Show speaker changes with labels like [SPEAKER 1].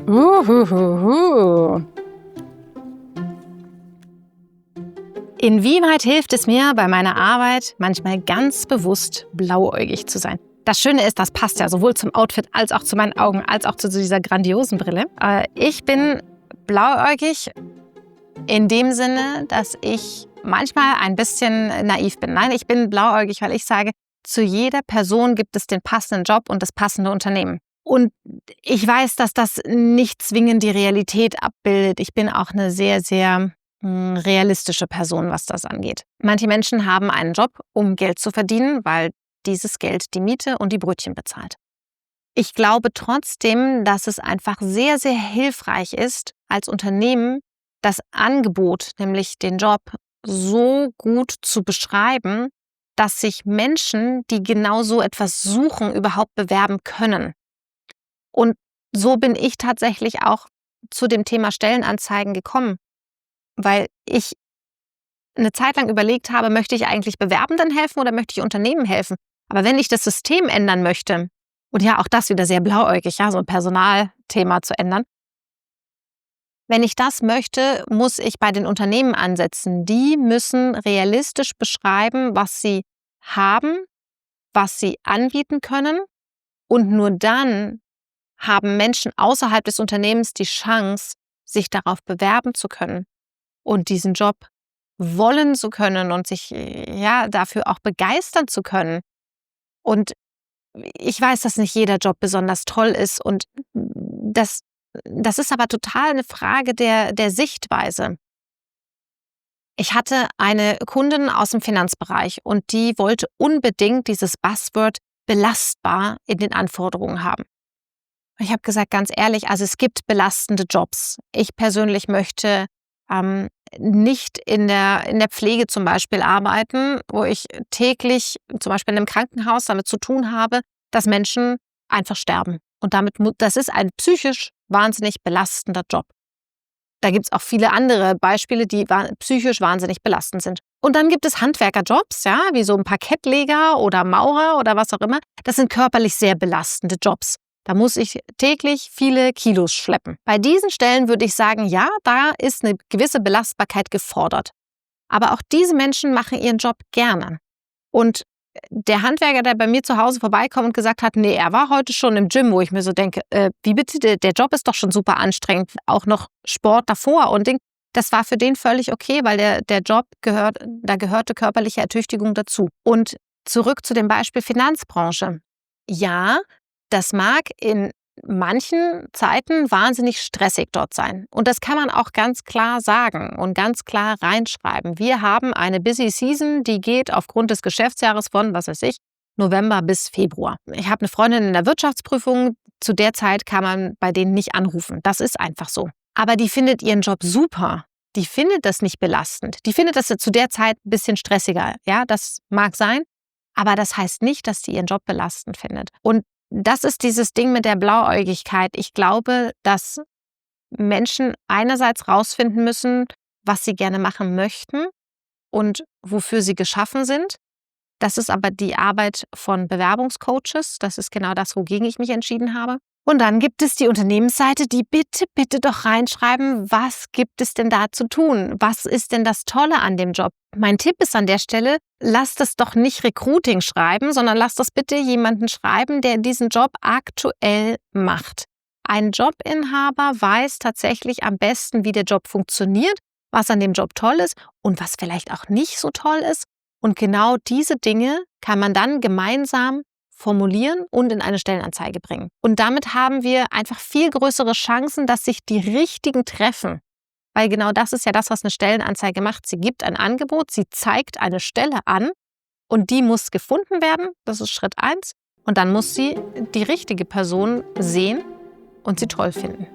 [SPEAKER 1] Uhuhuhu. Inwieweit hilft es mir bei meiner Arbeit, manchmal ganz bewusst blauäugig zu sein? Das Schöne ist, das passt ja sowohl zum Outfit als auch zu meinen Augen, als auch zu dieser grandiosen Brille. Ich bin blauäugig in dem Sinne, dass ich manchmal ein bisschen naiv bin. Nein, ich bin blauäugig, weil ich sage, zu jeder Person gibt es den passenden Job und das passende Unternehmen. Und ich weiß, dass das nicht zwingend die Realität abbildet. Ich bin auch eine sehr, sehr realistische Person, was das angeht. Manche Menschen haben einen Job, um Geld zu verdienen, weil dieses Geld die Miete und die Brötchen bezahlt. Ich glaube trotzdem, dass es einfach sehr, sehr hilfreich ist, als Unternehmen das Angebot, nämlich den Job, so gut zu beschreiben, dass sich Menschen, die genau so etwas suchen, überhaupt bewerben können. Und so bin ich tatsächlich auch zu dem Thema Stellenanzeigen gekommen, weil ich eine Zeit lang überlegt habe, möchte ich eigentlich Bewerbenden helfen oder möchte ich Unternehmen helfen? Aber wenn ich das System ändern möchte, und ja, auch das wieder sehr blauäugig, ja, so ein Personalthema zu ändern, wenn ich das möchte, muss ich bei den Unternehmen ansetzen. Die müssen realistisch beschreiben, was sie haben, was sie anbieten können, und nur dann haben Menschen außerhalb des Unternehmens die Chance, sich darauf bewerben zu können und diesen Job wollen zu können und sich dafür auch begeistern zu können. Und ich weiß, dass nicht jeder Job besonders toll ist, und das ist aber total eine Frage der Sichtweise. Ich hatte eine Kundin aus dem Finanzbereich und die wollte unbedingt dieses Buzzword belastbar in den Anforderungen haben. Ich habe gesagt, ganz ehrlich, also es gibt belastende Jobs. Ich persönlich möchte nicht in der Pflege zum Beispiel arbeiten, wo ich täglich zum Beispiel in einem Krankenhaus damit zu tun habe, dass Menschen einfach sterben. Und das ist ein psychisch wahnsinnig belastender Job. Da gibt es auch viele andere Beispiele, die psychisch wahnsinnig belastend sind. Und dann gibt es Handwerkerjobs, ja, wie so ein Parkettleger oder Maurer oder was auch immer. Das sind körperlich sehr belastende Jobs. Da muss ich täglich viele Kilos schleppen. Bei diesen Stellen würde ich sagen, ja, da ist eine gewisse Belastbarkeit gefordert. Aber auch diese Menschen machen ihren Job gerne. Und der Handwerker, der bei mir zu Hause vorbeikommt und gesagt hat, nee, er war heute schon im Gym, wo ich mir so denke, wie bitte, der Job ist doch schon super anstrengend, auch noch Sport davor und Ding. Das war für den völlig okay, weil der Job da gehörte körperliche Ertüchtigung dazu. Und zurück zu dem Beispiel Finanzbranche. Ja, das mag in manchen Zeiten wahnsinnig stressig dort sein. Und das kann man auch ganz klar sagen und ganz klar reinschreiben. Wir haben eine Busy Season, die geht aufgrund des Geschäftsjahres von, was weiß ich, November bis Februar. Ich habe eine Freundin in der Wirtschaftsprüfung. Zu der Zeit kann man bei denen nicht anrufen. Das ist einfach so. Aber die findet ihren Job super. Die findet das nicht belastend. Die findet das zu der Zeit ein bisschen stressiger. Ja, das mag sein. Aber das heißt nicht, dass die ihren Job belastend findet. Und das ist dieses Ding mit der Blauäugigkeit. Ich glaube, dass Menschen einerseits rausfinden müssen, was sie gerne machen möchten und wofür sie geschaffen sind. Das ist aber die Arbeit von Bewerbungscoaches. Das ist genau das, wogegen ich mich entschieden habe. Und dann gibt es die Unternehmensseite, die bitte doch reinschreiben, was gibt es denn da zu tun? Was ist denn das Tolle an dem Job? Mein Tipp ist an der Stelle, lasst es doch nicht Recruiting schreiben, sondern lasst das bitte jemanden schreiben, der diesen Job aktuell macht. Ein Jobinhaber weiß tatsächlich am besten, wie der Job funktioniert, was an dem Job toll ist und was vielleicht auch nicht so toll ist. Und genau diese Dinge kann man dann gemeinsam formulieren und in eine Stellenanzeige bringen. Und damit haben wir einfach viel größere Chancen, dass sich die Richtigen treffen. Weil genau das ist ja das, was eine Stellenanzeige macht. Sie gibt ein Angebot, sie zeigt eine Stelle an und die muss gefunden werden. Das ist Schritt 1. Und dann muss sie die richtige Person sehen und sie toll finden.